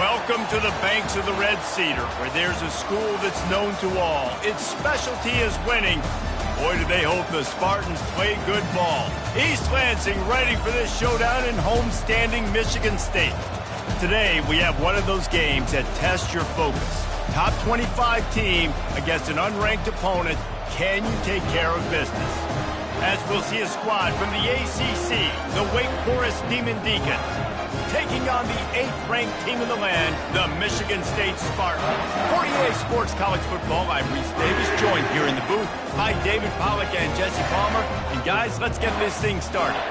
Welcome to the banks of the Red Cedar, where there's a school that's known to all. Its specialty is winning. Boy, do they hope the Spartans play good ball. East Lansing ready for this showdown in homestanding Michigan State. Today, we have one of those games that tests your focus. Top 25 team against an unranked opponent. Can you take care of business? As we'll see a squad from the ACC, the Wake Forest Demon Deacons, taking on the 8th-ranked team in the land, the Michigan State Spartans. For EA Sports College Football, I'm Reese Davis, joined here in the booth by David Pollack and Jesse Palmer. And guys, let's get this thing started.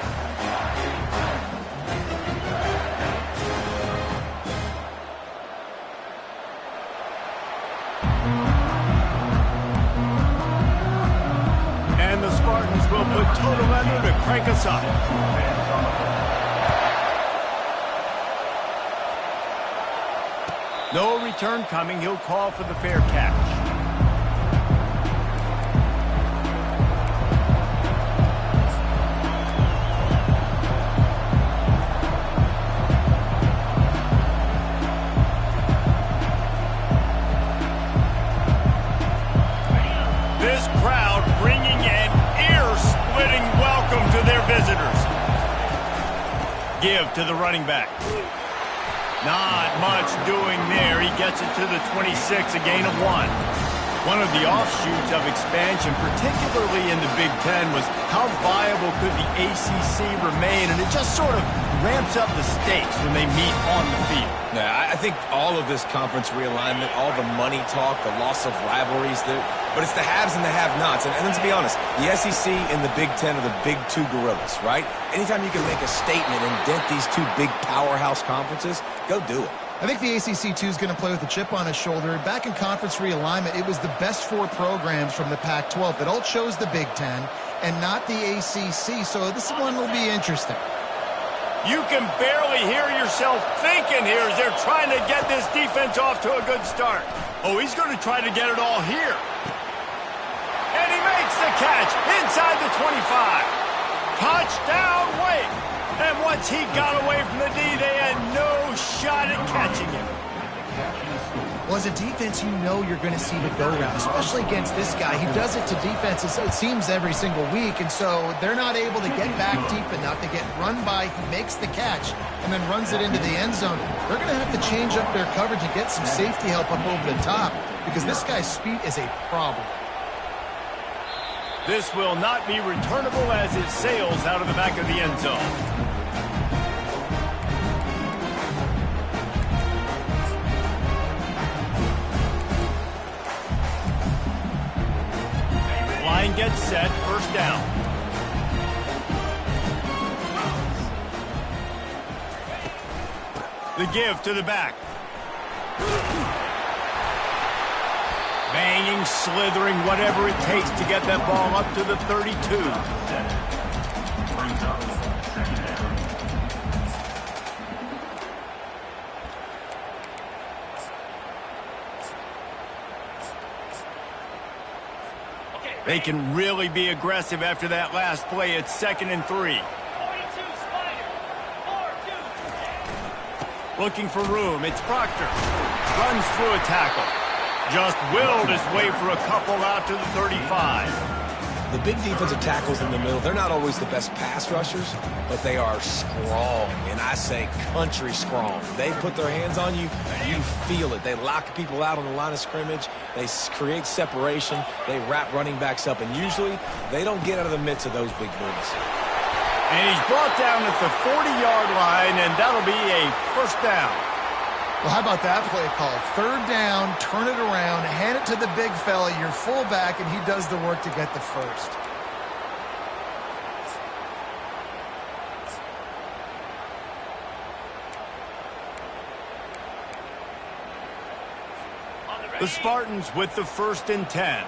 And the Spartans will put total leather to crank us up. No return coming. He'll call for the fair catch. This crowd bringing an ear-splitting welcome to their visitors. Give to the running back. Not much doing there. He gets it to the 26, a gain of 1. One of the offshoots of expansion, particularly in the Big Ten, was how viable could the ACC remain, and it just sort of ramps up the stakes when they meet on the field. Yeah, I think all of this conference realignment, all the money talk, the loss of rivalries, but it's the haves and the have-nots. And let's be honest, the SEC and the Big Ten are the big two gorillas, right? Anytime you can make a statement and dent these two big powerhouse conferences, go do it. I think the ACC, too, is going to play with a chip on his shoulder. Back in conference realignment, it was the best 4 programs from the Pac-12 that all chose the Big Ten and not the ACC, so this one will be interesting. You can barely hear yourself thinking here as they're trying to get this defense off to a good start. Oh, he's going to try to get it all here. And he makes the catch inside the 25. Touchdown, Wake. And once he got away from the D, they had no shot at catching him. Well, as a defense, you know you're going to see the go-route, especially against this guy. He does it to defenses, it seems, every single week, and so they're not able to get back deep enough to get run by. He makes the catch and then runs it into the end zone. They're going to have to change up their coverage and get some safety help up over the top because this guy's speed is a problem. This will not be returnable as it sails out of the back of the end zone. Line gets set, first down. The give to the back. Banging, slithering, whatever it takes to get that ball up to the 32. They can really be aggressive after that last play. It's 2nd and 3. Looking for room. It's Proctor. Runs through a tackle. Just willed his way for a couple out to the 35. The big defensive tackles in the middle, they're not always the best pass rushers, but they are strong, and I say country strong. They put their hands on you, you feel it. They lock people out on the line of scrimmage. They create separation. They wrap running backs up, and usually they don't get out of the midst of those big boys. And he's brought down at the 40-yard line, and that'll be a first down. Well, how about that play call? 3rd down, turn it around, hand it to the big fella, your fullback, and he does the work to get the first. The Spartans with the 1st and 10.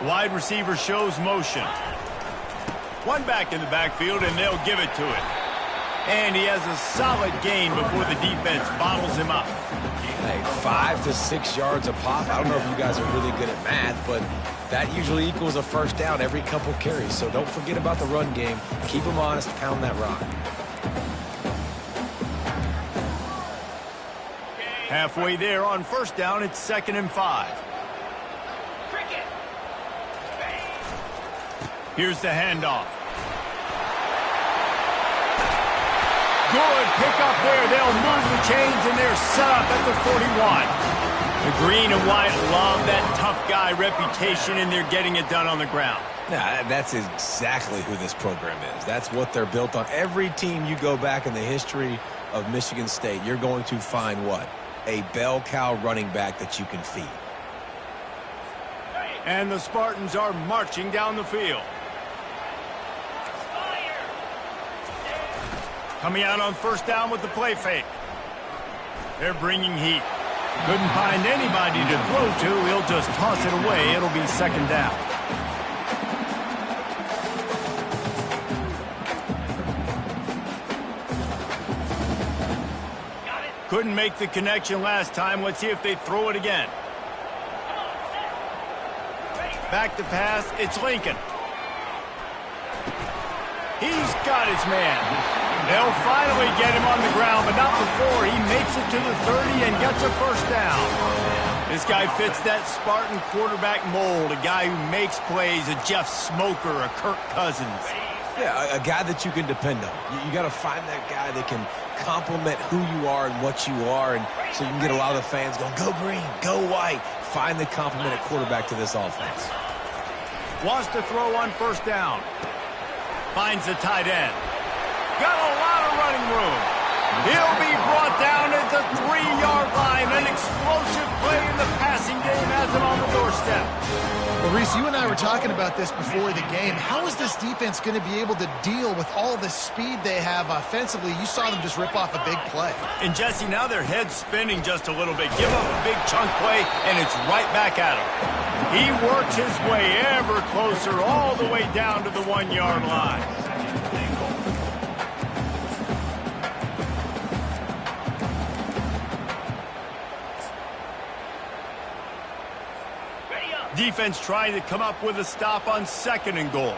Wide receiver shows motion. One back in the backfield, and they'll give it to it. And he has a solid gain before the defense bottles him up. Hey, 5 to 6 yards a pop. I don't know if you guys are really good at math, but that usually equals a first down every couple carries. So don't forget about the run game. Keep them honest, pound that rock. Halfway there on first down, it's 2nd and 5. Here's the handoff. Good pick up there. They'll move the chains, and they're set up at the 41. The green and white love that tough guy reputation, and they're getting it done on the ground. Yeah, that's exactly who this program is. That's what they're built on. Every team you go back in the history of Michigan State, you're going to find what? A bell cow running back that you can feed. And the Spartans are marching down the field. Coming out on first down with the play fake. They're bringing heat. Couldn't find anybody to throw to. He'll just toss it away. It'll be 2nd down. Couldn't make the connection last time. Let's see if they throw it again. Back to pass. It's Lincoln. He's got his man. They'll finally get him on the ground, but not before he makes it to the 30 and gets a first down. This guy fits that Spartan quarterback mold, a guy who makes plays, a Jeff Smoker, a Kirk Cousins. Yeah, a guy that you can depend on. You got to find that guy that can complement who you are and what you are, and so you can get a lot of the fans going, go green, go white. Find the complement at quarterback to this offense. Wants to throw on first down. Finds the tight end. Got a lot of running room. He'll be brought down at the 3-yard line. An explosive play in the passing game has him on the doorstep. Well, Reese, you and I were talking about this before the game. How is this defense going to be able to deal with all the speed they have offensively? You saw them just rip off a big play. And, Jesse, now their head's spinning just a little bit. Give up a big chunk play, and it's right back at him. He works his way ever closer all the way down to the 1-yard line. Defense trying to come up with a stop on 2nd and goal.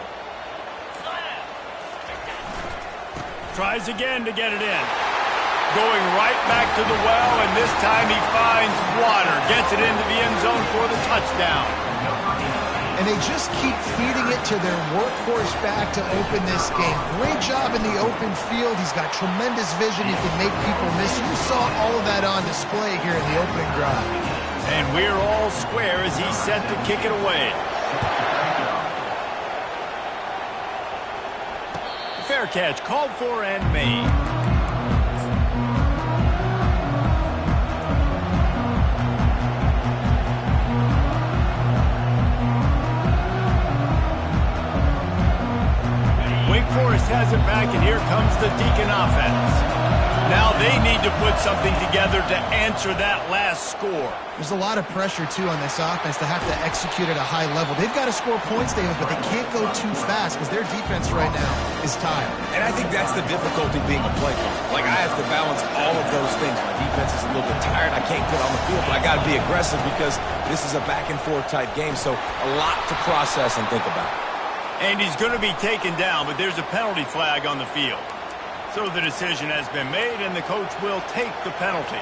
Tries again to get it in. Going right back to the well, and this time he finds water. Gets it into the end zone for the touchdown. And they just keep feeding it to their workhorse back to open this game. Great job in the open field. He's got tremendous vision. He can make people miss. You saw all of that on display here in the opening drive. And we're all square as he's set to kick it away. Fair catch called for and made. Wake Forest has it back, and here comes the Deacon offense. Now they need to put something together to answer that last score. There's a lot of pressure, too, on this offense to have to execute at a high level. They've got to score points, David, but they can't go too fast because their defense right now is tired. And I think that's the difficulty being a play caller. Like, I have to balance all of those things. My defense is a little bit tired. I can't get on the field, but I got to be aggressive because this is a back-and-forth type game, so a lot to process and think about. And he's going to be taken down, but there's a penalty flag on the field. So the decision has been made, and the coach will take the penalty.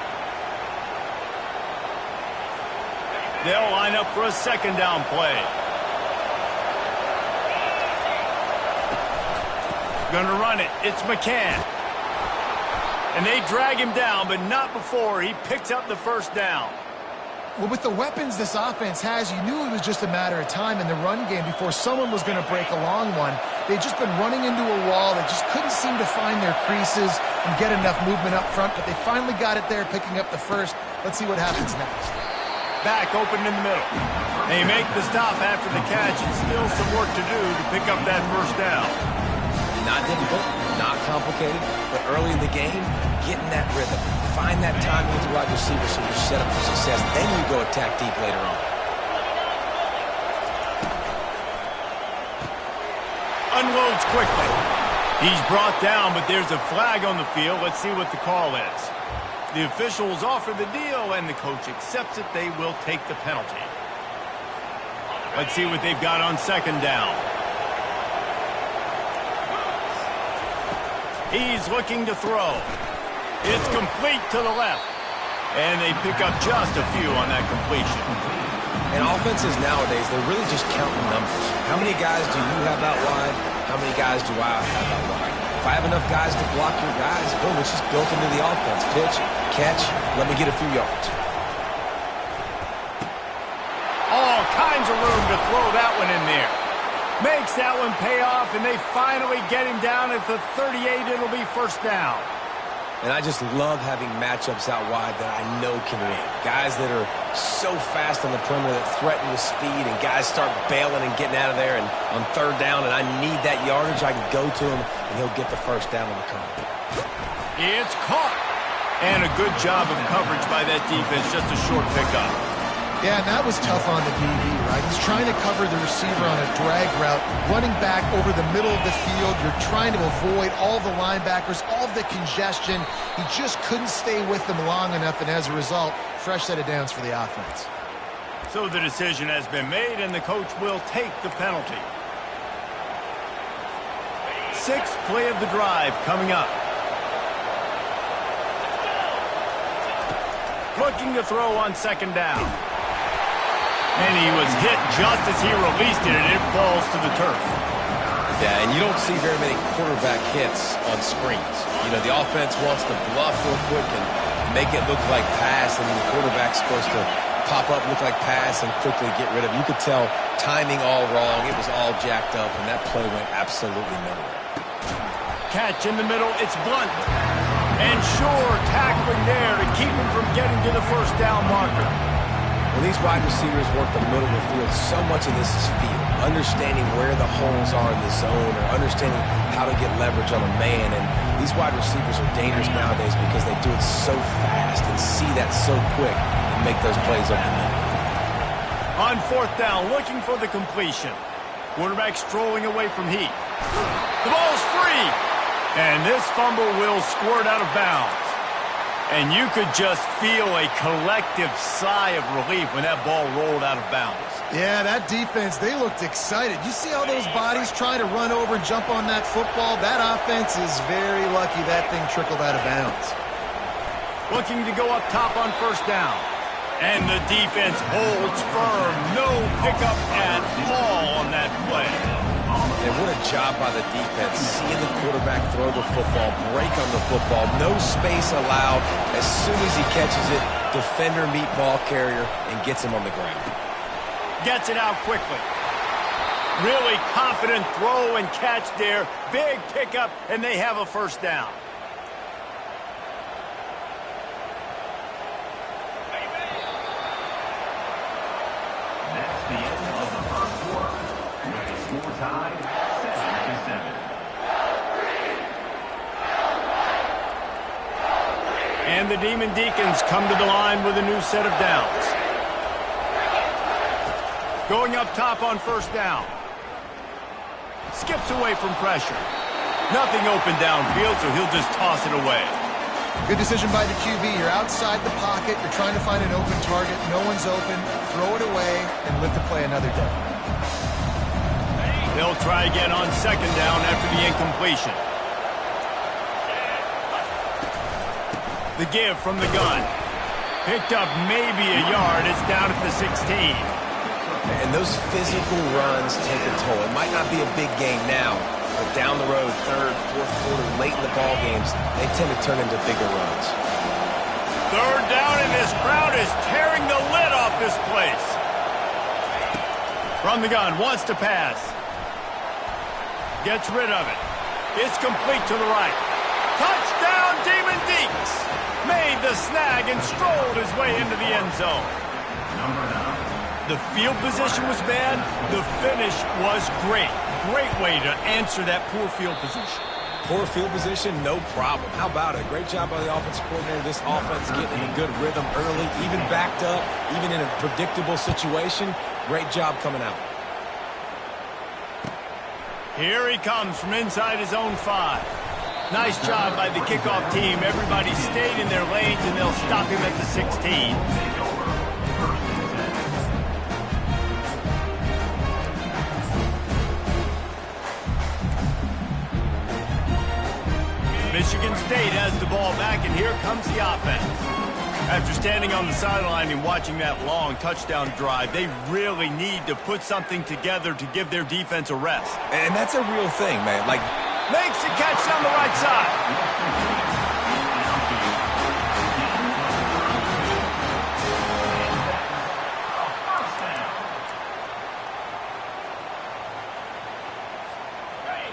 They'll line up for a 2nd down play. Gonna run it. It's McCann. And they drag him down, but not before he picks up the first down. Well, with the weapons this offense has, you knew it was just a matter of time in the run game before someone was going to break a long one. They'd just been running into a wall. They just couldn't seem to find their creases and get enough movement up front, but they finally got it there, picking up the first. Let's see what happens next. Back open in the middle. They make the stop after the catch, and still some work to do to pick up that first down. Not difficult, not complicated, but early in the game, getting that rhythm. Find that timing with the wide receiver so you're set up for success. Then you go attack deep later on. Unloads quickly. He's brought down, but there's a flag on the field. Let's see what the call is. The officials offer the deal, and the coach accepts it. They will take the penalty. Let's see what they've got on 2nd down. He's looking to throw. It's complete to the left. And they pick up just a few on that completion. And offenses nowadays, they're really just counting numbers. How many guys do you have out wide? How many guys do I have out wide? If I have enough guys to block your guys, boom, it's just built into the offense. Pitch, catch, let me get a few yards. All kinds of room to throw that one in there. Makes that one pay off, and they finally get him down at the 38. It'll be first down. And I just love having matchups out wide that I know can win. Guys that are so fast on the perimeter that threaten with speed, and guys start bailing and getting out of there. And on third down, and I need that yardage, I can go to him, and he'll get the first down on the come. It's caught. And a good job of coverage by that defense, just a short pickup. Yeah, and that was tough on the DB, right? He's trying to cover the receiver on a drag route, running back over the middle of the field. You're trying to avoid all the linebackers, all the congestion. He just couldn't stay with them long enough, and as a result, fresh set of downs for the offense. So the decision has been made, and the coach will take the penalty. Sixth play of the drive coming up. Looking to throw on second down. And he was hit just as he released it, and it falls to the turf. Yeah, and you don't see very many quarterback hits on screens. You know, the offense wants to bluff real quick and make it look like pass, and the quarterback's supposed to pop up, look like pass, and quickly get rid of it. You could tell timing all wrong. It was all jacked up, and that play went absolutely nowhere. Catch in the middle. It's Blunt. And sure, tackling there to keep him from getting to the first down marker. When these wide receivers work the middle of the field, so much of this is feel. Understanding where the holes are in the zone, or understanding how to get leverage on a man. And these wide receivers are dangerous nowadays because they do it so fast and see that so quick and make those plays over the middle. On fourth down, looking for the completion. Quarterback strolling away from heat. The ball's free. And this fumble will squirt out of bounds. And you could just feel a collective sigh of relief when that ball rolled out of bounds. Yeah, that defense, they looked excited. You see all those bodies trying to run over and jump on that football? That offense is very lucky that thing trickled out of bounds. Looking to go up top on first down. And the defense holds firm. No pickup at all on that play. And what a job by the defense, seeing the quarterback throw the football, break on the football, no space allowed. As soon as he catches it, defender meet ball carrier and gets him on the ground. Gets it out quickly. Really confident throw and catch there. Big pickup, and they have a first down. That's the end of the first quarter. With the score tied 7-7. And the Demon Deacons come to the line with a new set of downs. Going up top on first down. Skips away from pressure. Nothing open downfield, so he'll just toss it away. Good decision by the QB. You're outside the pocket. You're trying to find an open target. No one's open. Throw it away and live to play another day. They'll try again on second down after the incompletion. The give from the gun. Picked up maybe a yard. It's down at the 16. And those physical runs take a toll. It might not be a big game now, but down the road, third, fourth quarter, late in the ball games, they tend to turn into bigger runs. Third down, and this crowd is tearing the lid off this place. From the gun, wants to pass. Gets rid of it. It's complete to the right. Touchdown, Demon Deeks! Made the snag and strolled his way into the end zone. The field position was bad. The finish was great. Great way to answer that poor field position. Poor field position, no problem. How about it? Great job by the offensive coordinator. This offense getting in a good rhythm early, even backed up, even in a predictable situation. Great job coming out. Here he comes from inside his own 5. Nice job by the kickoff team. Everybody stayed in their lanes, and they'll stop him at the 16. Michigan State has the ball back, and here comes the offense. After standing on the sideline and watching that long touchdown drive, they really need to put something together to give their defense a rest. And that's a real thing, man. Like, makes the catch down the right side.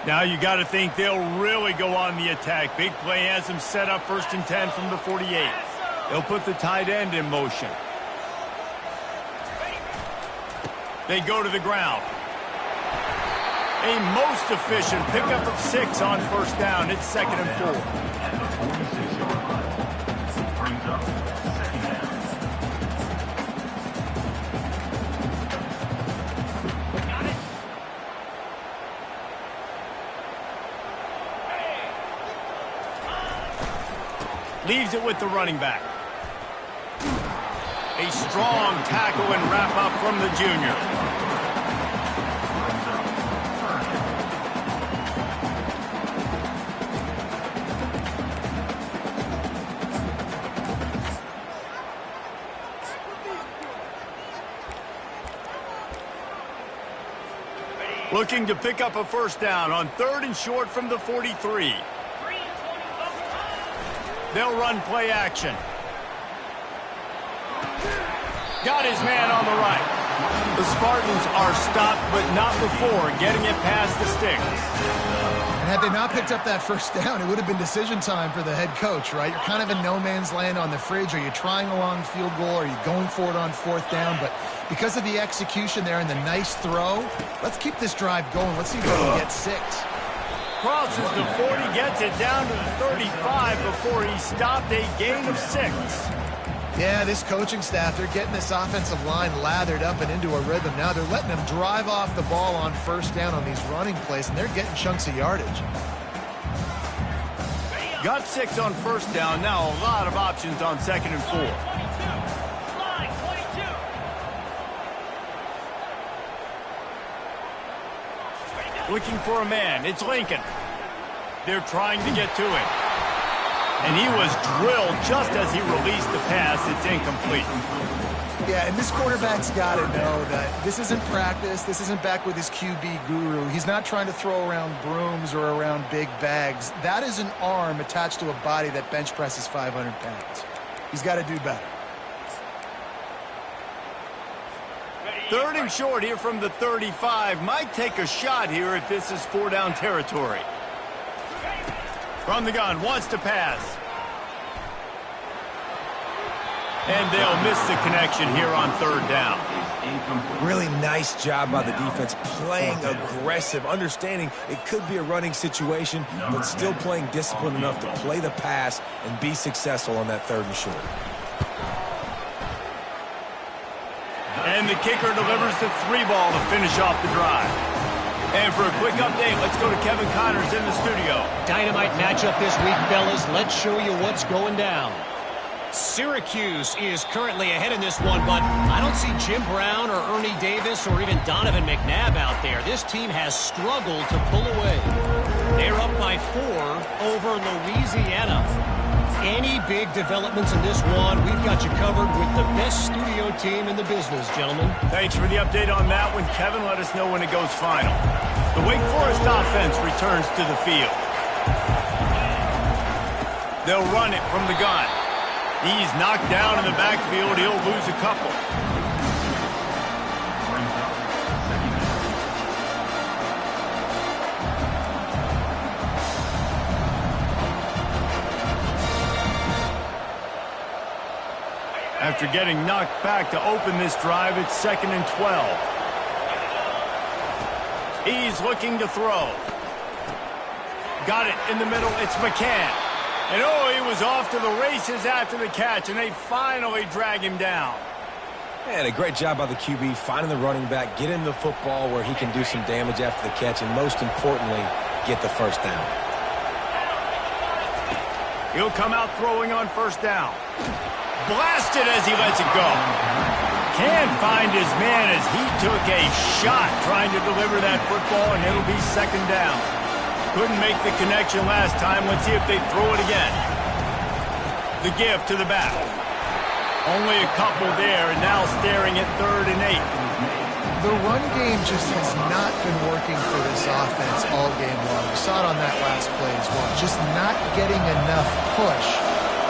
Now you got to think they'll really go on the attack. Big play has them set up 1st and 10 from the 48. They'll put the tight end in motion. They go to the ground. A most efficient pickup of 6 on 1st down. It's 2nd and 4. At the 46-yard line. Brings up 2nd down. Leaves it with the running back. A strong tackle and wrap up from the junior. Looking to pick up a 1st down on 3rd and short from the 43. They'll run play action. Got his man on the right. The Spartans are stopped, but not before getting it past the sticks. And had they not picked up that 1st down, it would have been decision time for the head coach, right? You're kind of in no man's land on the fridge. Are you trying a long field goal? Are you going for it on 4th down? But because of the execution there and the nice throw, let's keep this drive going. Let's see if we can get 6. Crosses the 40, gets it down to the 35 before he stopped, a gain of 6. Yeah, this coaching staff, they're getting this offensive line lathered up and into a rhythm. Now they're letting them drive off the ball on 1st down on these running plays, and they're getting chunks of yardage. Got 6 on 1st down, now a lot of options on 2nd and 4. Looking for a man. It's Lincoln. They're trying to get to him. And he was drilled just as he released the pass. It's incomplete. Yeah, and this quarterback's got to know that this isn't practice. This isn't back with his QB guru. He's not trying to throw around brooms or around big bags. That is an arm attached to a body that bench presses 500 pounds. He's got to do better. 3rd and short here from the 35. Might take a shot here if this is 4-down territory. From the gun, wants to pass. And they'll miss the connection here on 3rd down. really nice job by the defense, playing aggressive, understanding it could be a running situation, but still playing disciplined enough to play the pass and be successful on that 3rd and short. And the kicker delivers the 3-ball to finish off the drive. And for a quick update, let's go to Kevin Connors in the studio. Dynamite matchup this week, fellas. Let's show you what's going down. Syracuse is currently ahead in this one, but I don't see Jim Brown or Ernie Davis or even Donovan McNabb out there. This team has struggled to pull away. They're up by 4 over Louisiana. Any big developments in this one, we've got you covered with the best studio team in the business, gentlemen. Thanks for the update on that one, Kevin. Let us know when it goes final. The Wake Forest offense returns to the field. They'll run it from the gun. He's knocked down in the backfield. He'll lose a couple. After getting knocked back to open this drive, it's 2nd and 12. He's looking to throw. Got it in the middle. It's McCann. And oh, he was off to the races after the catch, and they finally drag him down. And a great job by the QB finding the running back, get him the football where he can do some damage after the catch, and most importantly, get the 1st down. He'll come out throwing on 1st down. Blasted as he lets it go. Can't find his man as he took a shot trying to deliver that football, and it'll be 2nd down. Couldn't make the connection last time. Let's see if they throw it again. The give to the back. Only a couple there, and now staring at 3rd and 8. The run game just has not been working for this offense all game long. We saw it on that last play as well. Just not getting enough push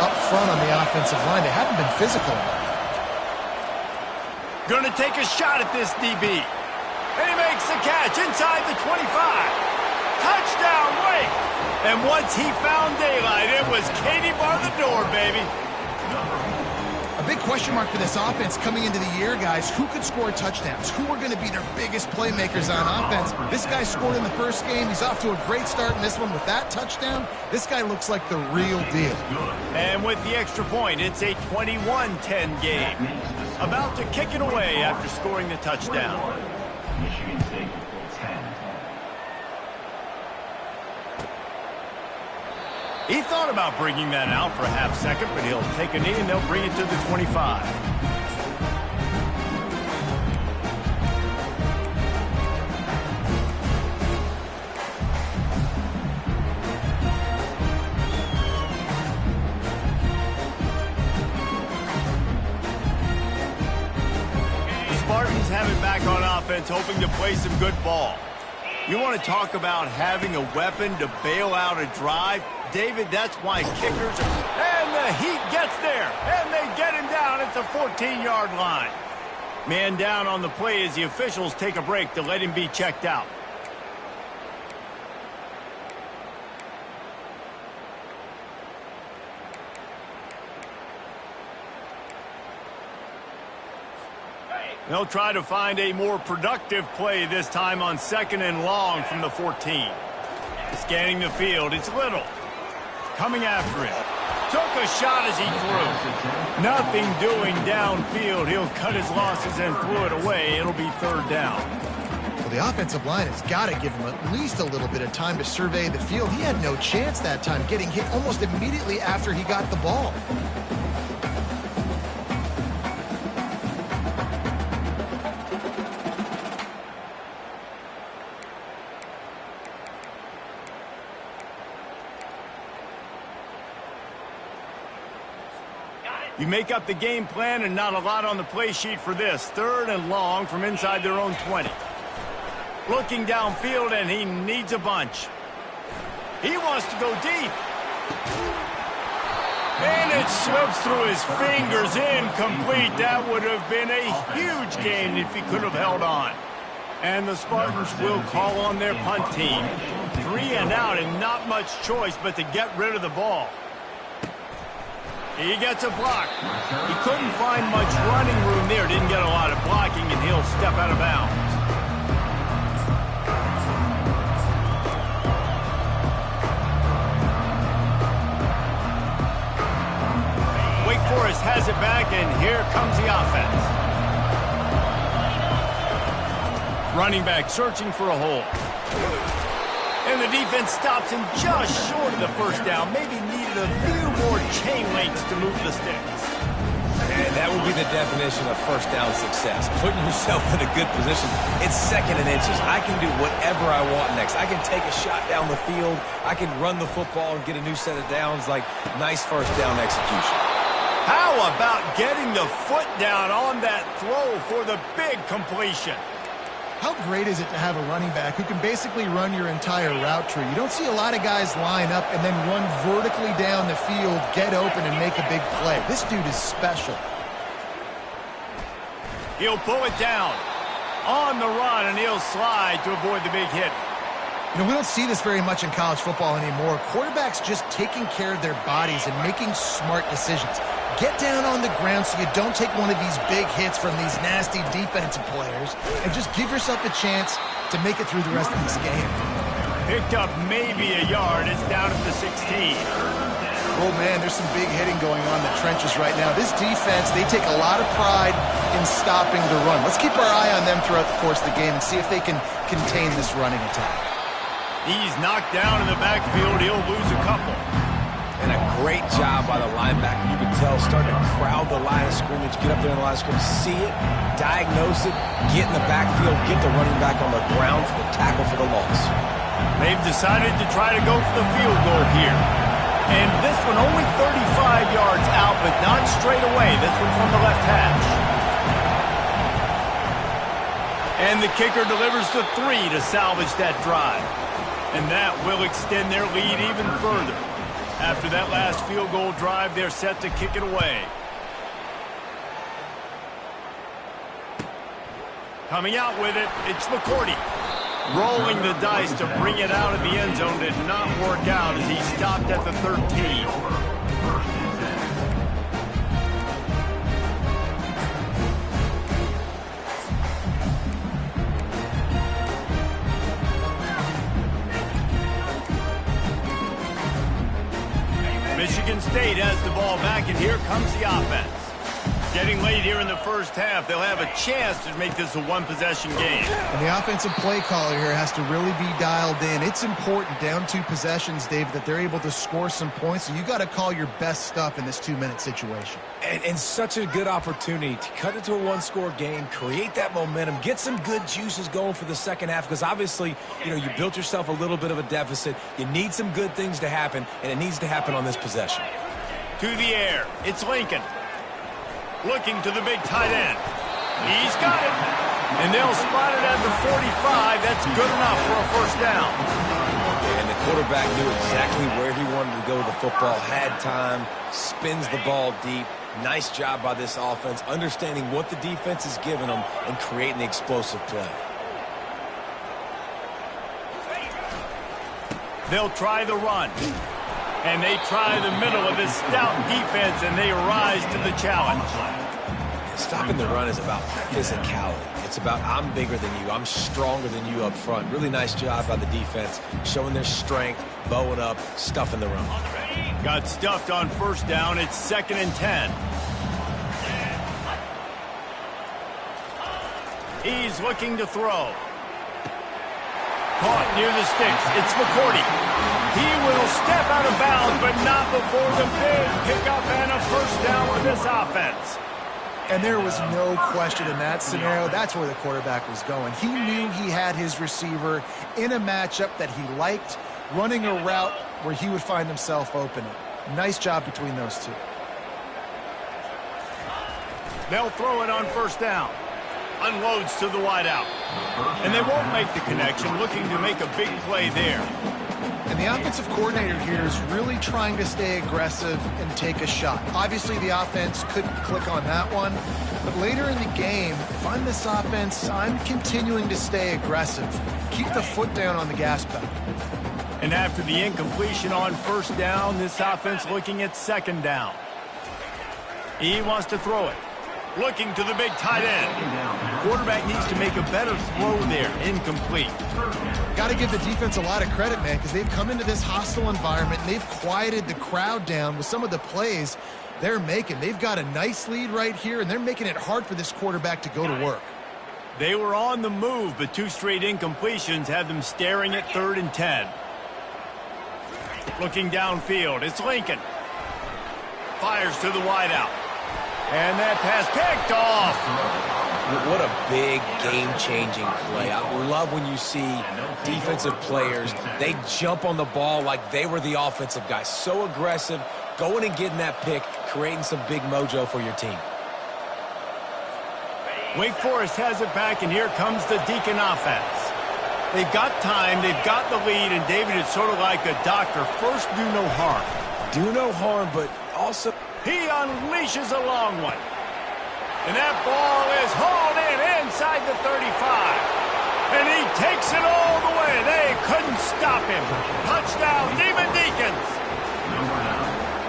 up front on the offensive line. They haven't been physical enough. Gonna take a shot at this DB. And he makes the catch inside the 25. Touchdown, Wake! And once he found daylight, it was Katie bar the door, baby. A big question mark for this offense coming into the year, guys. Who could score touchdowns? Who are going to be their biggest playmakers on offense? This guy scored in the first game. He's off to a great start in this one with that touchdown. This guy looks like the real deal. And with the extra point, it's a 21-10 game. About to kick it away after scoring the touchdown. Michigan State, 10. He thought about bringing that out for a half second, but he'll take a knee and they'll bring it to the 25. The Spartans have it back on offense, hoping to play some good ball. You want to talk about having a weapon to bail out a drive? David, that's why kickers and the Heat gets there, and they get him down at the 14-yard line. Man down on the play as the officials take a break to let him be checked out. They'll try to find a more productive play this time on 2nd and long from the 14. Scanning the field, it's Little. Coming after him. Took a shot as he threw. Nothing doing downfield. He'll cut his losses and throw it away. It'll be 3rd down. Well, the offensive line has got to give him at least a little bit of time to survey the field. He had no chance that time, getting hit almost immediately after he got the ball. You make up the game plan and not a lot on the play sheet for this. 3rd and long from inside their own 20. Looking downfield, and he needs a bunch. He wants to go deep. And it slips through his fingers, incomplete. That would have been a huge gain if he could have held on. And the Spartans will call on their punt team. 3 and out and not much choice but to get rid of the ball. He gets a block. He couldn't find much running room there. Didn't get a lot of blocking, and he'll step out of bounds. Wake Forest has it back, and here comes the offense. Running back searching for a hole. And the defense stops him just short of the 1st down. Maybe needed a few more chain links to move the sticks. And that would be the definition of 1st down success. Putting yourself in a good position. It's 2nd and inches. I can do whatever I want next. I can take a shot down the field. I can run the football and get a new set of downs. Like, nice 1st down execution. How about getting the foot down on that throw for the big completion? How great is it to have a running back who can basically run your entire route tree? You don't see a lot of guys line up and then run vertically down the field, get open, and make a big play. This dude is special. He'll pull it down on the run, and he'll slide to avoid the big hit. You know, we don't see this very much in college football anymore. Quarterbacks just taking care of their bodies and making smart decisions. Get down on the ground so you don't take one of these big hits from these nasty defensive players, and just give yourself a chance to make it through the rest of this game. Picked up maybe a yard. It's down at the 16. Oh, man, there's some big hitting going on in the trenches right now. This defense, they take a lot of pride in stopping the run. Let's keep our eye on them throughout the course of the game and see if they can contain this running attack. He's knocked down in the backfield. He'll lose a couple. And a great job by the linebacker. You can tell, starting to crowd the line of scrimmage, get up there in the line of scrimmage, see it, diagnose it, get in the backfield, get the running back on the ground for the tackle for the loss. They've decided to try to go for the field goal here. And this one only 35 yards out, but not straight away. This one from the left hash. And the kicker delivers the 3 to salvage that drive. And that will extend their lead even further. After that last field goal drive, they're set to kick it away. Coming out with it, it's McCourty. Rolling the dice to bring it out of the end zone did not work out as he stopped at the 13. Michigan State has the ball back, and here comes the offense. Getting late here in the first half, they'll have a chance to make this a one-possession game. And the offensive play caller here has to really be dialed in. It's important, down 2 possessions, Dave, that they're able to score some points. So you got to call your best stuff in this 2-minute situation. And such a good opportunity to cut into a one-score game, create that momentum, get some good juices going for the second half, because obviously, you know, you built yourself a little bit of a deficit. You need some good things to happen, and it needs to happen on this possession. To the air, it's Lincoln. Looking to the big tight end. He's got it. And they'll spot it at the 45. That's good enough for a first down. And the quarterback knew exactly where he wanted to go with the football, had time, spins the ball deep. Nice job by this offense, understanding what the defense is giving them and creating the explosive play. They'll try the run. And they try the middle of this stout defense, and they rise to the challenge. Stopping the run is about physicality. It's about I'm bigger than you, I'm stronger than you up front. Really nice job by the defense, showing their strength, bowing up, stuffing the run. Got stuffed on first down. It's 2nd and 10. He's looking to throw. Caught near the sticks. It's McCourty. He will step out of bounds, but not before the big pickup and a first down for this offense. And there was no question in that scenario. That's where the quarterback was going. He knew he had his receiver in a matchup that he liked, running a route where he would find himself open. Nice job between those two. They'll throw it on first down. Unloads to the wideout. And they won't make the connection, looking to make a big play there. And the offensive coordinator here is really trying to stay aggressive and take a shot. Obviously, the offense couldn't click on that one. But later in the game, if I'm this offense, I'm continuing to stay aggressive. Keep the foot down on the gas pedal. And after the incompletion on first down, this offense looking at 2nd down. He wants to throw it. Looking to the big tight end. Quarterback needs to make a better throw there. Incomplete. Got to give the defense a lot of credit, man, because they've come into this hostile environment and they've quieted the crowd down with some of the plays they're making. They've got a nice lead right here, and they're making it hard for this quarterback to go to work. They were on the move, but 2 straight incompletions have them staring at 3rd and 10. Looking downfield, it's Lincoln. Fires to the wideout. And that pass picked off. What a big game-changing play. I love when you see defensive players, they jump on the ball like they were the offensive guy. So aggressive, going and getting that pick, creating some big mojo for your team. Wake Forest has it back, and here comes the Deacon offense. They've got time, they've got the lead, and David is sort of like a doctor. First, do no harm. Do no harm, but also... He unleashes a long one. And that ball is hauled in inside the 35. And he takes it all the way. They couldn't stop him. Touchdown, Demon Deacons.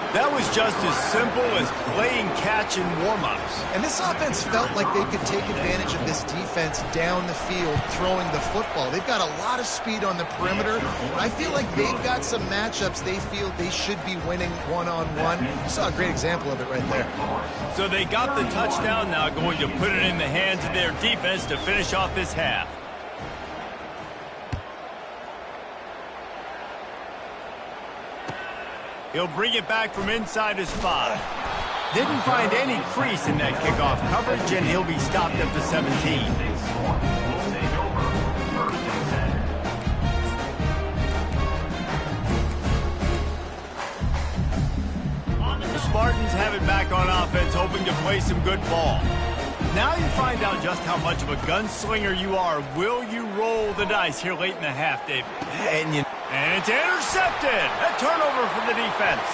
That was just as simple as playing catch in warm-ups. And this offense felt like they could take advantage of this defense down the field throwing the football. They've got a lot of speed on the perimeter. I feel like they've got some matchups they feel they should be winning one-on-one. You saw a great example of it right there. So they got the touchdown, now going to put it in the hands of their defense to finish off this half. He'll bring it back from inside his 5. Didn't find any crease in that kickoff coverage, and he'll be stopped at the 17. hoping to play some good ball. Now you find out just how much of a gunslinger you are. Will you roll the dice here late in the half, David? And it's intercepted. A turnover for the defense.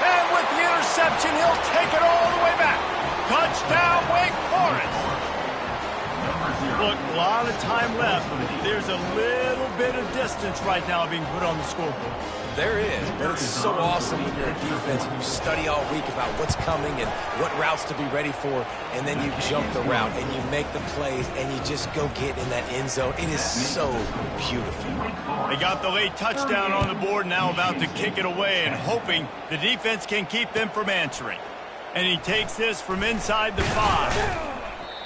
And with the interception, he'll take it all the way back. Touchdown, Wake Forest. Look, a lot of time left. There's a little bit of distance right now being put on the scoreboard. There is, but it's so awesome when you're a defense and you study all week about what's coming and what routes to be ready for, and then you jump the route and you make the plays and you just go get in that end zone. It is so beautiful. They got the late touchdown on the board, now about to kick it away and hoping the defense can keep them from answering. And he takes this from inside the 5.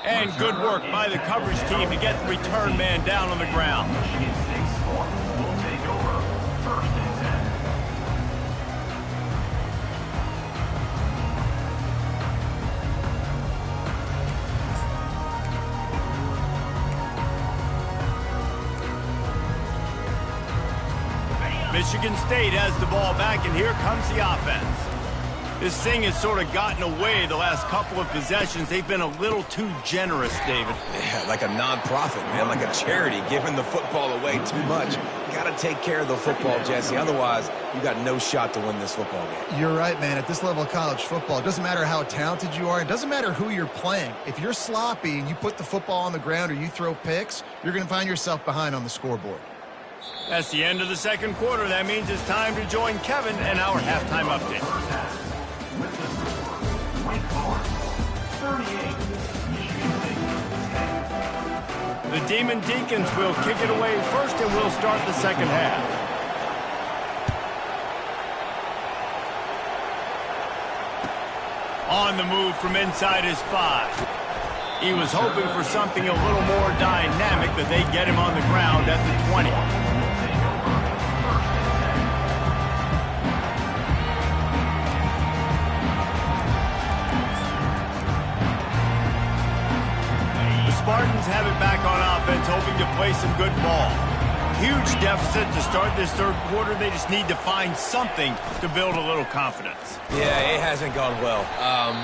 And good work by the coverage team to get the return man down on the ground. Michigan State has the ball back, and here comes the offense. This thing has sort of gotten away the last couple of possessions. They've been a little too generous, David. Yeah, like a non-profit, man, like a charity, giving the football away too much. You got to take care of the football, Jesse. Otherwise, you got no shot to win this football game. You're right, man. At this level of college football, it doesn't matter how talented you are. It doesn't matter who you're playing. If you're sloppy and you put the football on the ground or you throw picks, you're going to find yourself behind on the scoreboard. That's the end of the second quarter. That means it's time to join Kevin and our halftime update. With the score, Wake Forest 38, Michigan State 10. The Demon Deacons will kick it away first, and we'll start the second half. On the move from inside his 5. He was hoping for something a little more dynamic, but they get him on the ground at the 20. The Spartans have it back on offense, hoping to play some good ball. Huge deficit to start this third quarter. They just need to find something to build a little confidence. Yeah, it hasn't gone well.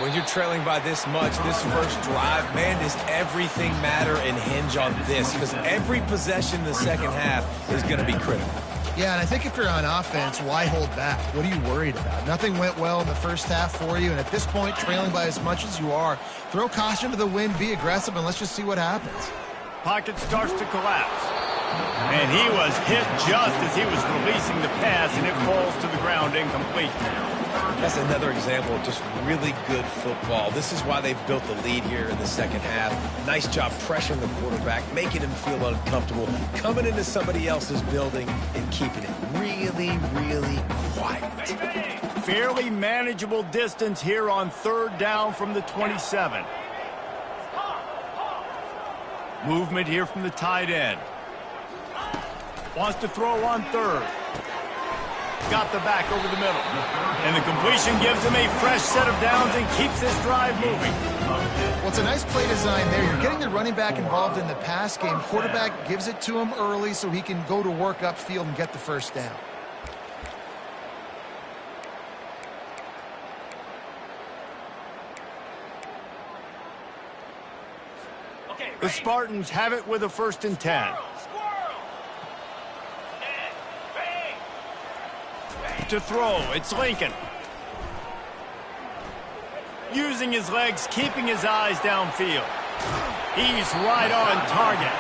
When you're trailing by this much, this first drive, man, does everything matter and hinge on this? Because every possession in the second half is going to be critical. Yeah, and I think if you're on offense, why hold back? What are you worried about? Nothing went well in the first half for you, and at this point, trailing by as much as you are, throw caution to the wind, be aggressive, and let's just see what happens. Pocket starts to collapse. And he was hit just as he was releasing the pass, and it falls to the ground incomplete. That's another example of just really good football. This is why they've built the lead here in the second half. Nice job pressuring the quarterback, making him feel uncomfortable, coming into somebody else's building and keeping it really, really quiet. Fairly manageable distance here on third down from the 27. Movement here from the tight end. Wants to throw on third. Got the back over the middle. And the completion gives him a fresh set of downs and keeps this drive moving. Well, it's a nice play design there. You're getting the running back involved in the pass game. Quarterback gives it to him early so he can go to work upfield and get the first down. The Spartans have it with a 1st and 10. To throw, it's Lincoln. Using his legs, keeping his eyes downfield. He's right on target.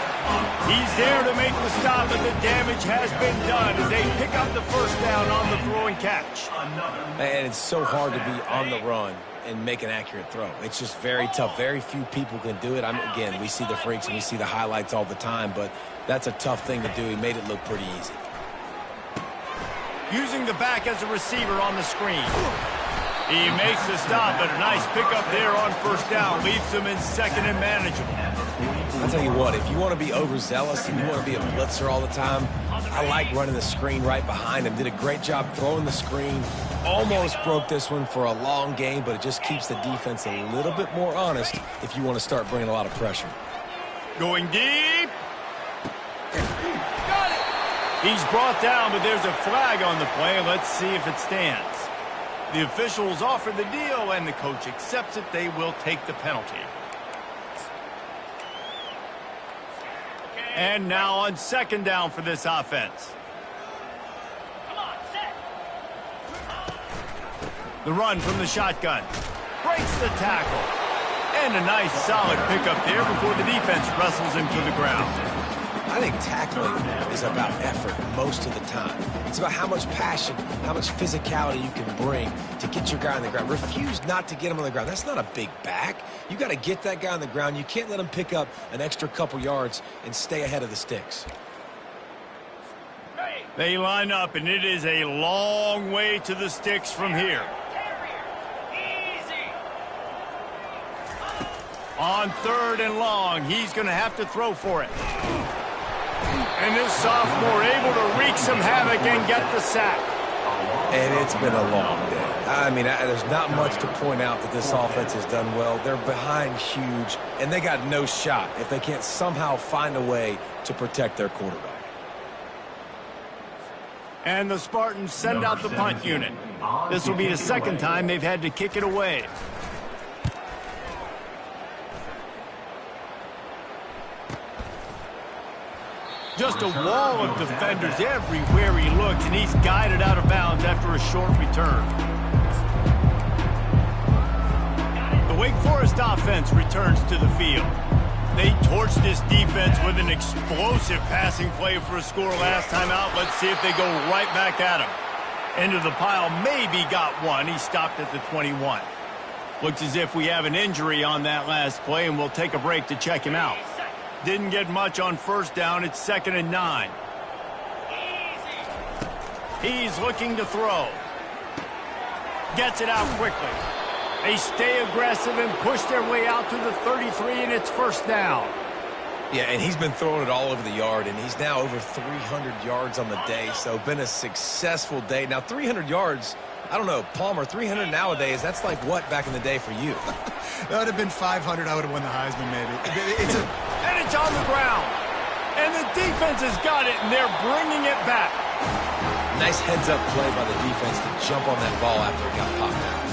He's there to make the stop, and the damage has been done as they pick up the first down on the throw and catch. And it's so hard to be on the run and make an accurate throw. It's just very tough. Very few people can do it. Again, we see the freaks and we see the highlights all the time, but that's a tough thing to do. He made it look pretty easy. Using the back as a receiver on the screen. He makes the stop, but a nice pickup there on first down. Leaves him in second and manageable. I'll tell you what, if you want to be overzealous and you want to be a blitzer all the time, I like running the screen right behind him. Did a great job throwing the screen. Almost broke this one for a long game, but it just keeps the defense a little bit more honest if you want to start bringing a lot of pressure. Going deep. Got it. He's brought down, but there's a flag on the play. Let's see if it stands. The officials offer the deal, and the coach accepts it. They will take the penalty. And now on second down for this offense. The run from the shotgun. Breaks the tackle. And a nice solid pickup there before the defense wrestles him to the ground. I think tackling is about effort most of the time. It's about how much passion, how much physicality you can bring to get your guy on the ground. Refuse not to get him on the ground. That's not a big back. You got to get that guy on the ground. You can't let him pick up an extra couple yards and stay ahead of the sticks. They line up, and it is a long way to the sticks from here. On third and long, he's going to have to throw for it. And this sophomore able to wreak some havoc and get the sack. And it's been a long day. I mean, there's not much to point out that this offense has done well. They're behind huge, and they got no shot if they can't somehow find a way to protect their quarterback. And the Spartans send out the punt unit. This will be the second time they've had to kick it away. Just a wall of defenders everywhere he looks, and he's guided out of bounds after a short return. The Wake Forest offense returns to the field. They torched this defense with an explosive passing play for a score last time out. Let's see if they go right back at him. Into the pile, maybe got one. He stopped at the 21. Looks as if we have an injury on that last play, and we'll take a break to check him out. Didn't get much on first down. It's 2nd and 9. He's looking to throw. Gets it out quickly. They stay aggressive and push their way out to the 33, and it's first down. Yeah, and he's been throwing it all over the yard, and he's now over 300 yards on the day, so been a successful day. Now, 300 yards, I don't know, Palmer, 300 nowadays, that's like what back in the day for you? That would have been 500. I would have won the Heisman, maybe. And it's on the ground. And the defense has got it, and they're bringing it back. Nice heads-up play by the defense to jump on that ball after it got popped out.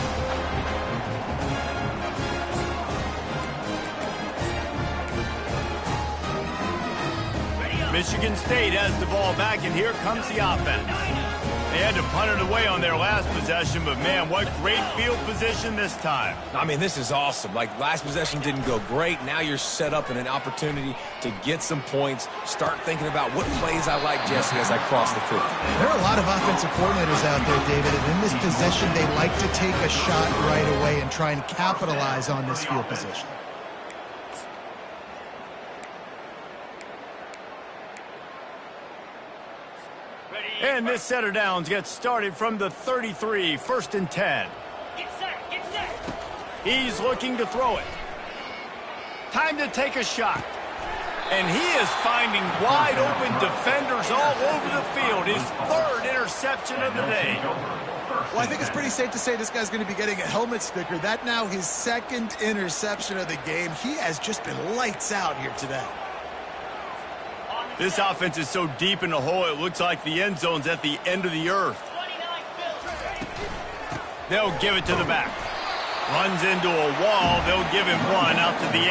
Michigan State has the ball back, and here comes the offense. They had to punt it away on their last possession, but, man, what great field position this time. I mean, this is awesome. Like, last possession didn't go great. Now you're set up in an opportunity to get some points. Start thinking about what plays I like, Jesse, as I cross the field. There are a lot of offensive coordinators out there, David, and in this position, they like to take a shot right away and try and capitalize on this field position. And this set of downs gets started from the 33, 1st and 10. Get set. He's looking to throw it. Time to take a shot. And he is finding wide open defenders all over the field. His 3rd interception of the day. Well, I think it's pretty safe to say this guy's going to be getting a helmet sticker. That now his 2nd interception of the game. He has just been lights out here today. This offense is so deep in the hole, it looks like the end zone's at the end of the earth. They'll give it to the back. Runs into a wall. They'll give him one out to the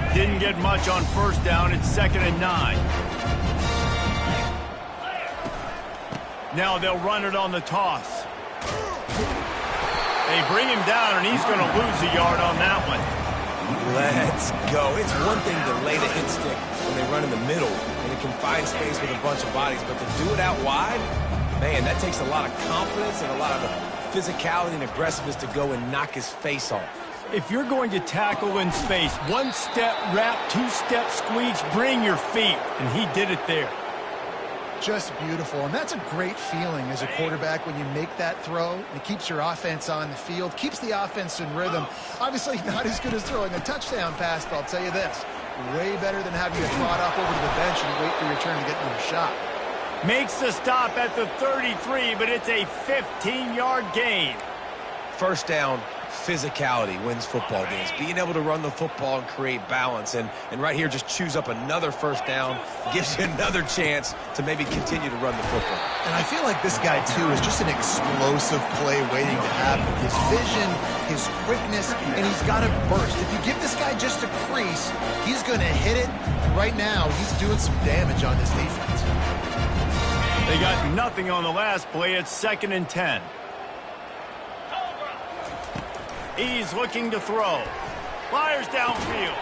8. Didn't get much on first down. It's 2nd and 9. Now they'll run it on the toss. They bring him down, and he's going to lose a yard on that one. Let's go. It's one thing to lay the hit stick when they run in the middle in a confined space with a bunch of bodies, but to do it out wide, man, that takes a lot of confidence and a lot of physicality and aggressiveness to go and knock his face off. If you're going to tackle in space, 1-step wrap, 2-step squeeze, bring your feet, and he did it there. Just beautiful, and that's a great feeling as a quarterback when you make that throw. It keeps your offense on the field, keeps the offense in rhythm. Obviously not as good as throwing a touchdown pass, but I'll tell you this, way better than having you trot off over to the bench and wait for your turn to get another shot. Makes the stop at the 33, but it's a 15-yard gain. First down physicality wins football games. Being able to run the football and create balance. And right here, just choose up another first down, gives you another chance to maybe continue to run the football. And I feel like this guy, too, is just an explosive play waiting to happen. His vision, his quickness, and he's got to burst. If you give this guy just a crease, he's going to hit it. And right now, he's doing some damage on this defense. They got nothing on the last play. It's 2nd and 10. He's looking to throw. Fires downfield.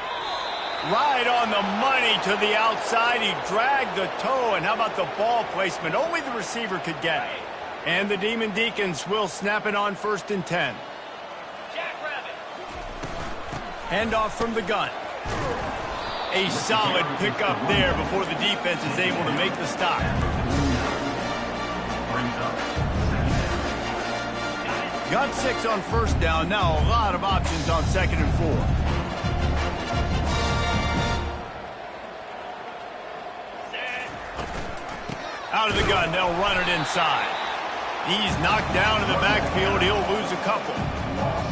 Right on the money to the outside. He dragged the toe. And how about the ball placement? Only the receiver could get it. And the Demon Deacons will snap it on 1st and 10. Handoff from the gun. A solid pickup there before the defense is able to make the stop. Got 6 on 1st down. Now a lot of options on 2nd and 4. Out of the gun, they'll run it inside. He's knocked down in the backfield. He'll lose a couple.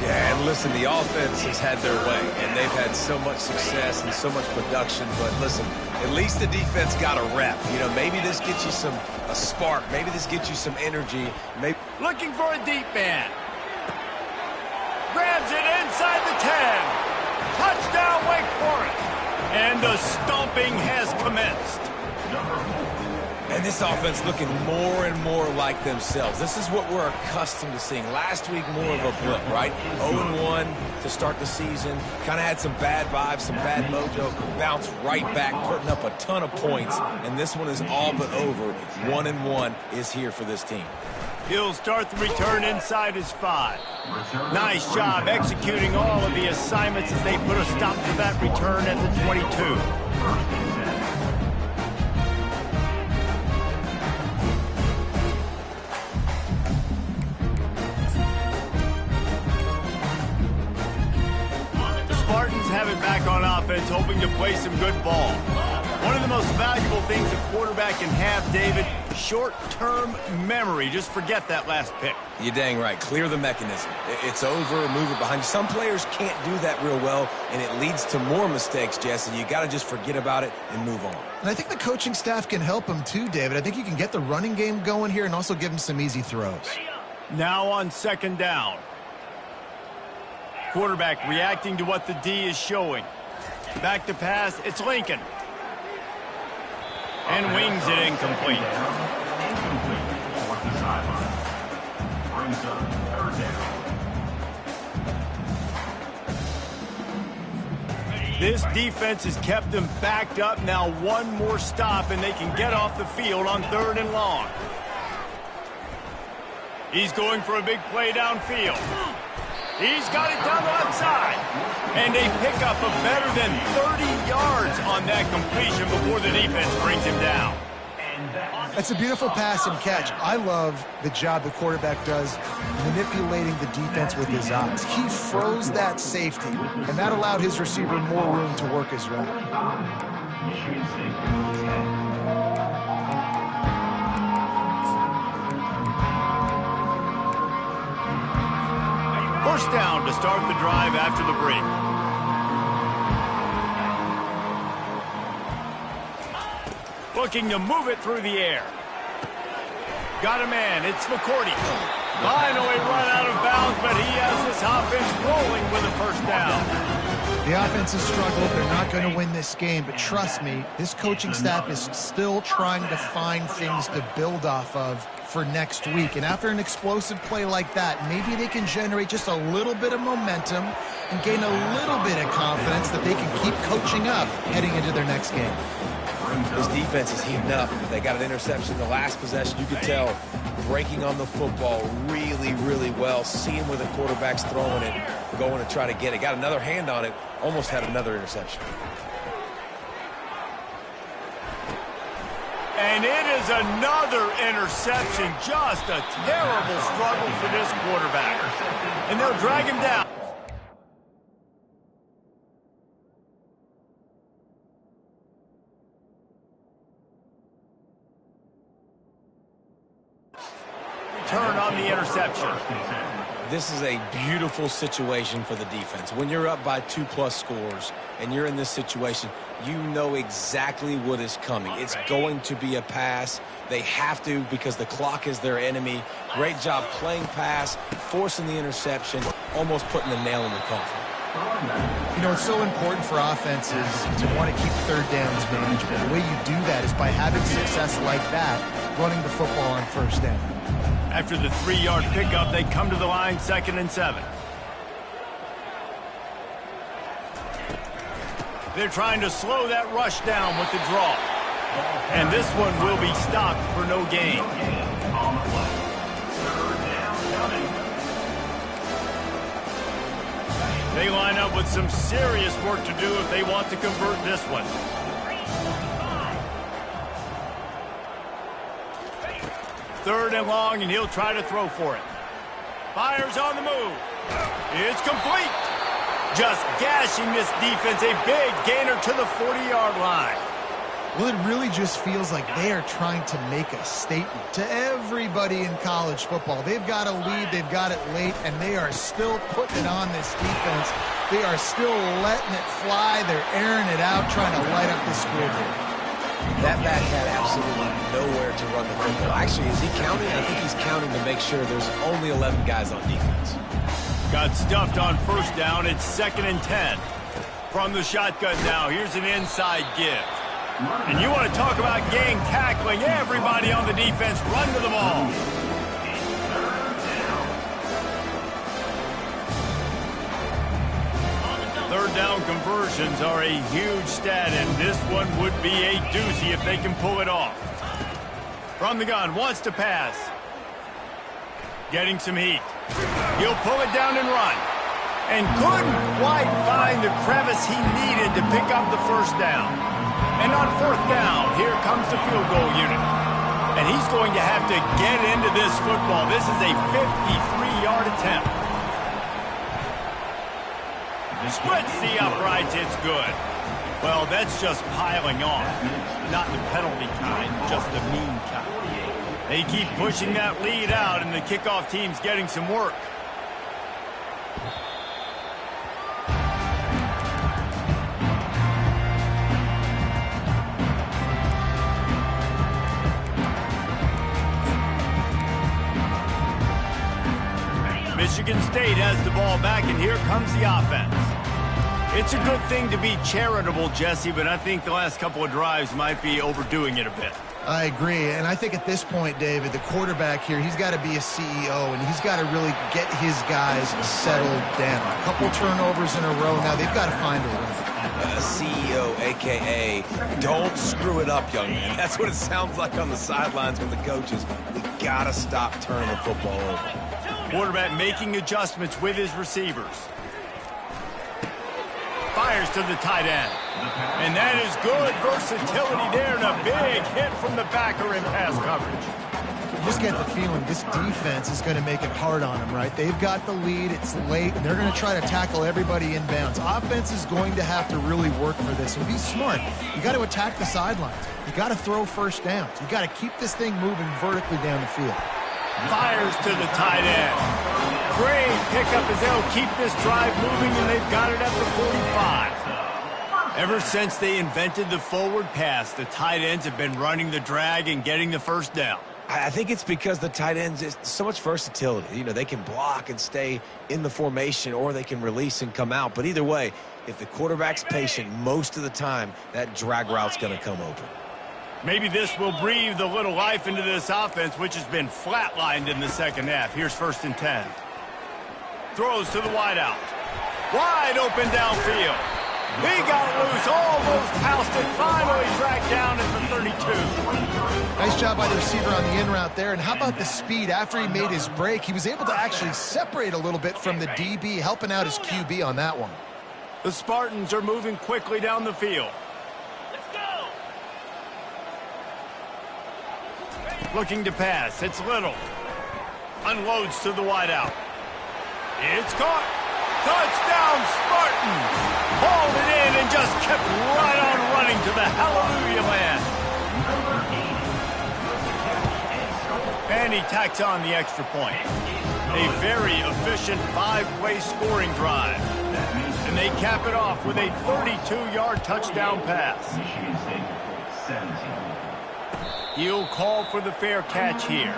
Yeah, and listen, the offense has had their way, and they've had so much success and so much production. But listen, at least the defense got a rep. You know, maybe this gets you a spark. Maybe this gets you some energy. Maybe looking for a deep man. Grabs it inside the 10. Touchdown, Wake Forest. And the stomping has commenced. And this offense looking more and more like themselves. This is what we're accustomed to seeing. Last week, more of a blip, right? 0-1 to start the season. Kind of had some bad vibes, some bad mojo. Bounced right back, putting up a ton of points. And this one is all but over. 1-1 is here for this team. He'll start the return inside his 5. Nice job executing all of the assignments as they put a stop to that return at the 22. Have it back on offense, hoping to play some good ball. One of the most valuable things a quarterback can have, David, short-term memory. Just forget that last pick. You're dang right. Clear the mechanism. It's over, move it behind you. Some players can't do that real well, and it leads to more mistakes, Jesse. You got to just forget about it and move on. And I think the coaching staff can help him too, David. I think you can get the running game going here and also give him some easy throws. Now on 2nd down. Quarterback reacting to what the D is showing. Back to pass, it's Lincoln. And wings it incomplete. Brings up 3rd down. This defense has kept them backed up. Now one more stop and they can get off the field on 3rd and long. He's going for a big play downfield. He's got it down the left side. And a pickup of better than 30 yards on that completion before the defense brings him down. That's a beautiful pass and catch. I love the job the quarterback does manipulating the defense with his eyes. He froze that safety, and that allowed his receiver more room to work his route. First down to start the drive after the break. Looking to move it through the air. Got a man. It's McCourty. Finally run out of bounds, but he has this offense rolling with a first down. The offense has struggled. They're not going to win this game, but trust me, this coaching staff is still trying to find things to build off of for next week. And after an explosive play like that, maybe they can generate just a little bit of momentum and gain a little bit of confidence that they can keep coaching up heading into their next game. This defense is heating up. They got an interception in the last possession. You could tell breaking on the football really, really well. Seeing where the quarterback's throwing it, going to try to get it. Got another hand on it. Almost had another interception. And it is another interception. Just a terrible struggle for this quarterback. And they'll drag him down. Return on the interception. This is a beautiful situation for the defense. When you're up by 2+ scores and you're in this situation, you know exactly what is coming. It's going to be a pass. They have to because the clock is their enemy. Great job playing pass, forcing the interception, almost putting the nail in the coffin. You know, it's so important for offenses to want to keep third downs manageable. The way you do that is by having success like that, running the football on first down. After the 3-yard pickup, they come to the line 2nd and 7. They're trying to slow that rush down with the draw. And this one will be stopped for no gain. They line up with some serious work to do if they want to convert this one. Third and long, and he'll try to throw for it. Fires on the move. It's complete. Just gashing this defense, a big gainer to the 40-yard line. Well, it really just feels like they are trying to make a statement to everybody in college football. They've got a lead, they've got it late, and they are still putting it on this defense. They are still letting it fly. They're airing it out, trying to light up the scoreboard. That back had absolutely nowhere to run the football. Actually, is he counting? I think he's counting to make sure there's only 11 guys on defense. Got stuffed on first down. It's 2nd and 10. From the shotgun now, here's an inside give. And you want to talk about gang tackling. Everybody on the defense run to the ball. Third down conversions are a huge stat, and this one would be a doozy if they can pull it off. From the gun, wants to pass. Getting some heat. He'll pull it down and run. And couldn't quite find the crevice he needed to pick up the first down. And on 4th down, here comes the field goal unit. And he's going to have to get into this football. This is a 53-yard attempt. Splits the uprights, it's good. Well, that's just piling on. Not the penalty kind, just the mean kind. They keep pushing that lead out, and the kickoff team's getting some work. Michigan State has the ball back, and here comes the offense. It's a good thing to be charitable, Jesse, but I think the last couple of drives might be overdoing it a bit. I agree, and I think at this point, David, the quarterback here, he's got to be a CEO, and he's got to really get his guys settled down. A couple turnovers in a row now. They've got to find a rhythm. CEO, a.k.a. don't screw it up, young man. That's what it sounds like on the sidelines with the coaches. We got to stop turning the football over. Quarterback making adjustments with his receivers. Fires to the tight end. And that is good versatility there, and a big hit from the backer in pass coverage. You just get the feeling this defense is going to make it hard on them, right? They've got the lead, it's late, and they're going to try to tackle everybody inbounds. Offense is going to have to really work for this and be smart. You got to attack the sidelines. You got to throw first downs. You got to keep this thing moving vertically down the field. Fires to the tight end. Great pickup as they'll keep this drive moving, and they've got it at the 45. Ever since they invented the forward pass, the tight ends have been running the drag and getting the first down. I think it's because the tight ends is so much versatility. You know, they can block and stay in the formation, or they can release and come out. But either way, if the quarterback's patient most of the time, that drag route's going to come open. Maybe this will breathe a little life into this offense, which has been flatlined in the second half. Here's 1st and 10. Throws to the wideout. Wide open downfield. He got loose, almost housed it, finally tracked down at the 32. Nice job by the receiver on the in route there. And how about the speed? After he made his break, he was able to actually separate a little bit from the DB, helping out his QB on that one. The Spartans are moving quickly down the field. Looking to pass. It's Little. Unloads to the wideout. It's caught. Touchdown, Spartans. Hauled it in and just kept right on running to the hallelujah land. And he tacks on the extra point. A very efficient 5-play scoring drive. And they cap it off with a 32-yard touchdown pass. Michigan State reports 17. He'll call for the fair catch here.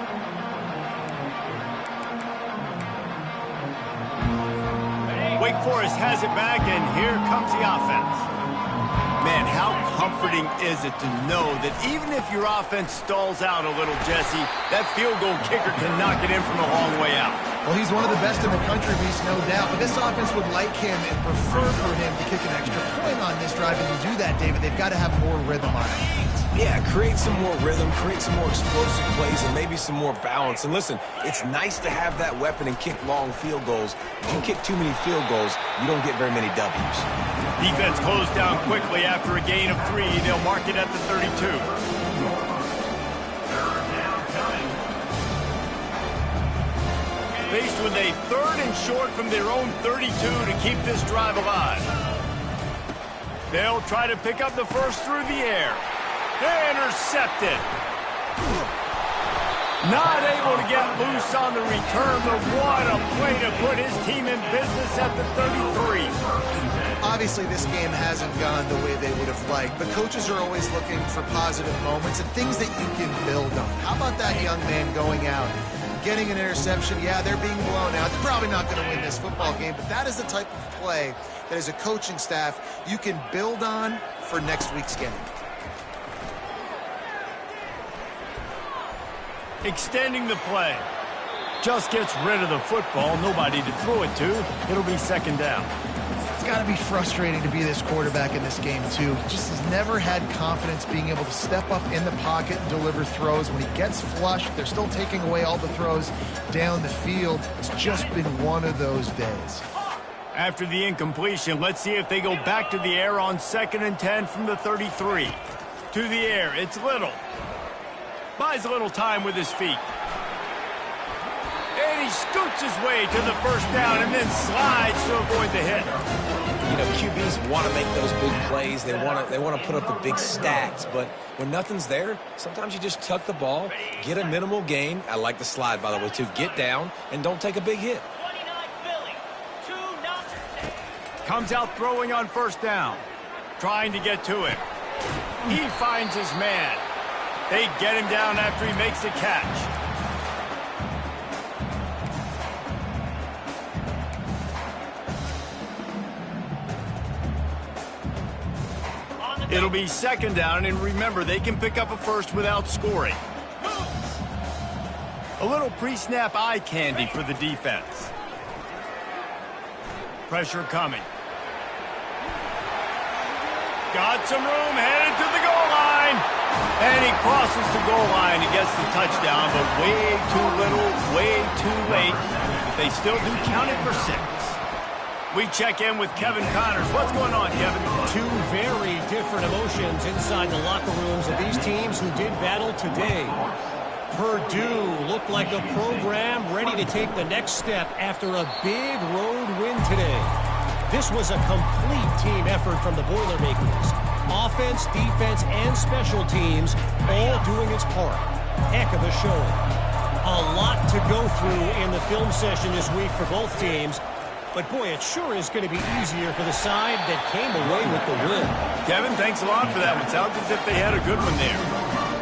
Wake Forest has it back, and here comes the offense. Man, how comforting is it to know that even if your offense stalls out a little, Jesse, that field goal kicker can knock it in from a long way out. Well, he's one of the best in the country, Reese, no doubt. But this offense would like him and prefer for him to kick an extra point on this drive. And to do that, David, they've got to have more rhythm on it. Yeah, create some more rhythm, create some more explosive plays, and maybe some more balance. And listen, it's nice to have that weapon and kick long field goals. If you kick too many field goals, you don't get very many W's. Defense closed down quickly after a gain of 3. They'll mark it at the 32. Faced with a 3rd and short from their own 32 to keep this drive alive. They'll try to pick up the first through the air. Intercepted. Not able to get loose on the return, but what a play to put his team in business at the 33. Obviously, this game hasn't gone the way they would have liked, but coaches are always looking for positive moments and things that you can build on. How about that young man going out, getting an interception? Yeah, they're being blown out. They're probably not going to win this football game, but that is the type of play that as a coaching staff you can build on for next week's game. Extending the play. Just gets rid of the football. Nobody to throw it to. It'll be 2nd down. It's got to be frustrating to be this quarterback in this game, too. Just has never had confidence being able to step up in the pocket and deliver throws. When he gets flushed, they're still taking away all the throws down the field. It's just been one of those days. After the incompletion, let's see if they go back to the air on 2nd and 10 from the 33. To the air, it's Little. Buys a little time with his feet. And he scoots his way to the 1st down and then slides to avoid the hit. You know, QBs want to make those big plays. They want to put up the big stats. But when nothing's there, sometimes you just tuck the ball, get a minimal gain. I like the slide, by the way, too. Get down and don't take a big hit. 29 Philly. 2-0. Comes out throwing on 1st down. Trying to get to him. He finds his man. They get him down after he makes the catch. It'll be 2nd down, and remember, they can pick up a first without scoring. A little pre-snap eye candy for the defense. Pressure coming. Got some room, headed to the goal line. And he crosses the goal line and gets the touchdown, but way too little, way too late. But they still do count it for 6. We check in with Kevin Connors. What's going on, Kevin? 2 very different emotions inside the locker rooms of these teams who did battle today. Purdue looked like a program ready to take the next step after a big road win today. This was a complete team effort from the Boilermakers. Offense, defense, and special teams all doing its part. Heck of a showing. A lot to go through in the film session this week for both teams. But, boy, it sure is going to be easier for the side that came away with the win. Kevin, thanks a lot for that one. Sounds as if they had a good one there.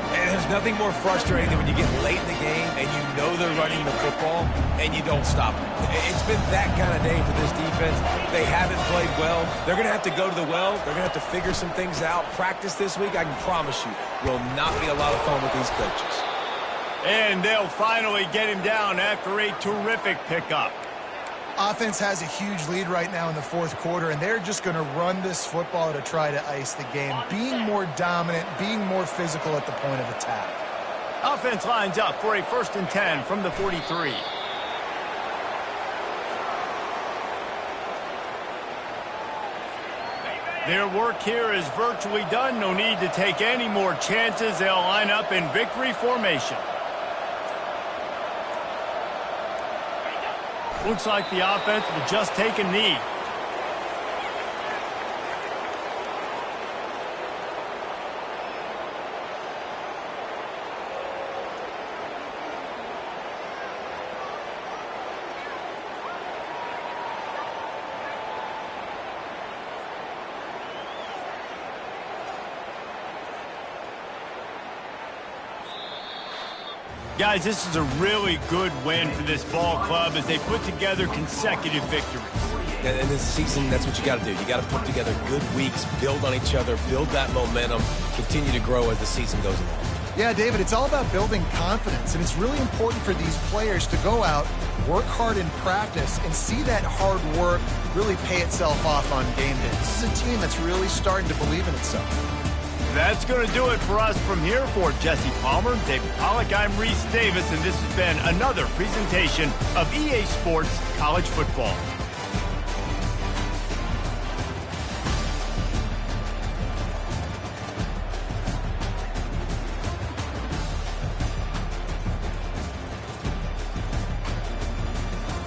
And there's nothing more frustrating than when you get late in the game and you know they're running the football and you don't stop them. It's been that kind of day for this defense. They haven't played well. They're going to have to go to the well. They're going to have to figure some things out. Practice this week, I can promise you, will not be a lot of fun with these coaches. And they'll finally get him down after a terrific pickup. Offense has a huge lead right now in the 4th quarter, and they're just going to run this football to try to ice the game. Being more dominant, being more physical at the point of attack. Offense lines up for a 1st and 10 from the 43. Their work here is virtually done. No need to take any more chances. They'll line up in victory formation. Looks like the offense will just take a knee. Guys, this is a really good win for this ball club as they put together consecutive victories. And this season, that's what you got to do. You got to put together good weeks, build on each other, build that momentum, continue to grow as the season goes along. Yeah, David, it's all about building confidence, and it's really important for these players to go out, work hard in practice, and see that hard work really pay itself off on game day. This is a team that's really starting to believe in itself. That's going to do it for us from here. For Jesse Palmer, David Pollack, I'm Reese Davis, and this has been another presentation of EA Sports College Football.